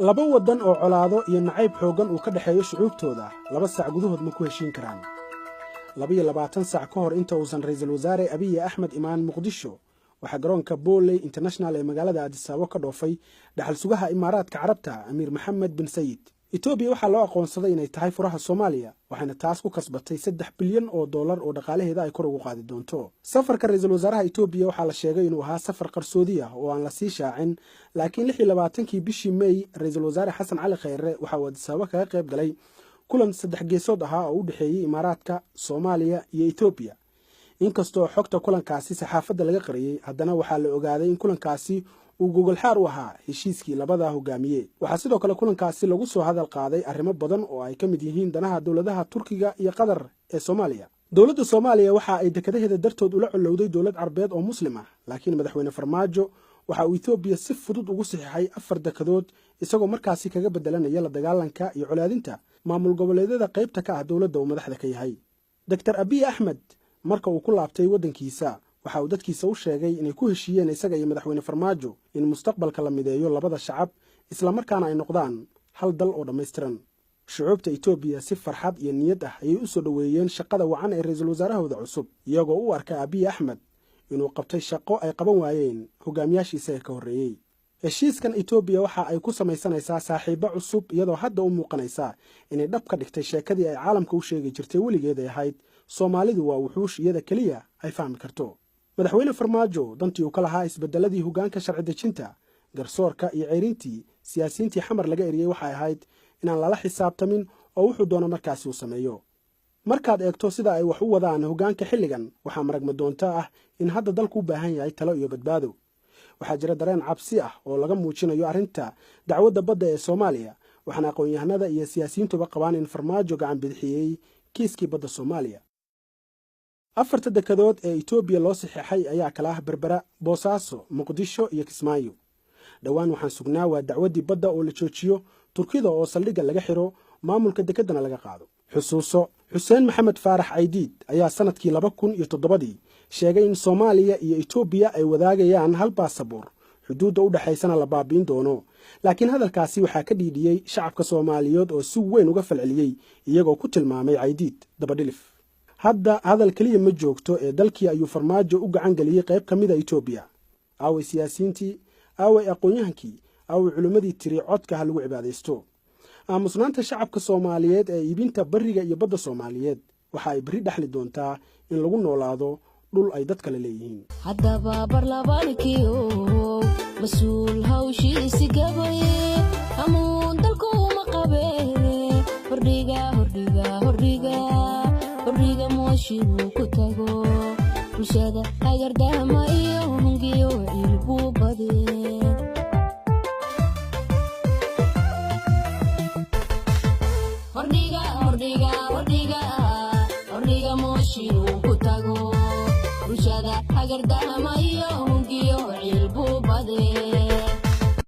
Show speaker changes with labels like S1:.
S1: laba wadan oo colaado iyo nacayb xoogan uu ka dhaxeeyo shucuubtooda 2 saac gudahood ma ku heshiin karaan 22 saac ka hor inta uusan ra'iisul wasaare Abiy Ahmed imaan Muqdisho waxa garoonka Booley International ee magaalada Addis Ababa ka dhoofay dhaxal sugaha Imaaraadka Carabta Amir Mohammed bin Sayid. Ethiopia waxa loo aqoonsaday inay tahay furaha Soomaaliya waxayna taas ku kasbatay $3 bilyan oo dhaqaalaheeda ay kor ugu qaadi doonto. Safarka ra'iisul wasaaraha Ethiopia waxa la sheegay inuu ahaa safar qarsoodi ah oo aan la sii shaacin, laakiin 26 bishii May ra'iisul wasaare Xasan Cali Khayre waxa uu Addis Ababa kaga qayb galay kulan 3 geesood ah oo u dhaxeeyay Imaaraadka, Soomaaliya iyo Ethiopia. inkastoo xogta kulankaasi saxaafadda laga qariyay haddana waxaa la ogaaday in kulankaasi uu gogol xaar u ahaa heshiiskii labada hogaamiye. Waxaa sidoo kale kulankaasi lagu soo hadal qaaday arrimo badan oo ay ka mid yihiin danaha dawladaha Turkiga iyo Qatar ee Soomaaliya. Dawladda Soomaaliya waxa ay dekedaheeda dartood ula culowday dawlad Carbeed oo Muslim ah, laakiin madaxweyne Farmaajo waxa uu Ethiopia si fudud ugu saxiixay 4 dekedood isagoo markaasi kaga bedelanaya la dagaalanka iyo colaadinta maamul goboleedyada qaybta ka ah dawladda uu madaxda ka yahay. Dr. Abiy Ahmed marka uu ku laabtay wadankiisa waxa uu dadkiisa u sheegay inay ku heshiiyeen isaga iyo madaxweyne Farmaajo in mustaqbalka la mideeyo labada shacab isla markaana ay noqdaan hal dal oo dhameystiran. Shucuubta Ethiopia si farxad iyo niyad ah ayay u soo dhaweeyeen shaqada wacan ee ra'iisul wasaarahooda cusub iyagoo u arkay Abiy Ahmed inuu qabtay shaqo ay qaban waayeen hogaamiyaashiisa ka horeeyay. Heshiiskan Ethiopia waxa ay ku samaysanaysaa saaxiibo cusub iyadoo hadda u muuqanaysa inay dhab ka dhigtay sheekadii ay caalamka u sheegi jirtay weligeed ay ahayd Soomaalidu waa wuxuush iyada kaliya ay fahmi karto. Madaxweyne Farmaajo dantii uu ka lahaa isbedeladii hogaanka sharci dejinta, garsoorka iyo ceyrintii siyaasiyiintii xamar laga eriyay waxay ahayd inaan lala xisaabtamin oo wuxuu doono markaasi uu sameeyo. Markaad eegto sida ay wax u wadaan hogaanka xilligan waxaa maragma doonta ah in hadda dalku u baahan yahay talo iyo badbaado. Waxaa jira dareen cabsi ah oo laga muujinayo arrinta dacwadda badda ee Soomaaliya waxaana aqoon-yahanada iyo siyaasiyiintuba qabaan in Farmaajo gacan bidixiyay kiiskii badda Soomaaliya. 4 dekedood ee Ethiopia loo saxiixay ayaa kala ah Berbera, Boosaaso, Muqdisho iyo Kismaayo. Dhawaan waxaan sugnaa waa dacwaddii badda oo la joojiyo, Turkida oo saldhigga laga xiro, maamulka dekedana laga qaado. Xusuuso Xuseen Maxamed Faarax Aydiid ayaa sanadkii 2007 sheegay in Soomaaliya iyo Ethiopia ay wadaagayaan hal baasaboor, xuduudda u dhaxaysana la baabiin doono. Laakiin hadalkaasi waxaa ka dhiidhiyay shacabka Soomaaliyeed oo si weyn uga falceliyay iyagoo ku tilmaamay Aydiid dabadhilif. Hadda hadal kaliya ma joogto ee dalkii ayuu Farmaajo u gacan galiyay qayb ka mid ah Ethiopia. Aaway siyaasiyiintii, aaway aqoon-yahankii, aaway culimadii tiri codka ha lagu cibaadaysto. Aamusnaanta shacabka Soomaaliyeed ee iibinta bariga iyo badda Soomaaliyeed waxa ay bari dhaxli doontaa in lagu noolaado dhul ay dad kale leeyihiin.
S2: Haddaba barlabaankiyo mas'uul hawshiisi gabay amuun dalku ma qabee hordhiga mooshigu ku tago bulshada agardahama iyo hungiyo ilbu badee hordhiga mooshigu ku tago bulshada agardahama iyo hungiyo ilbu badee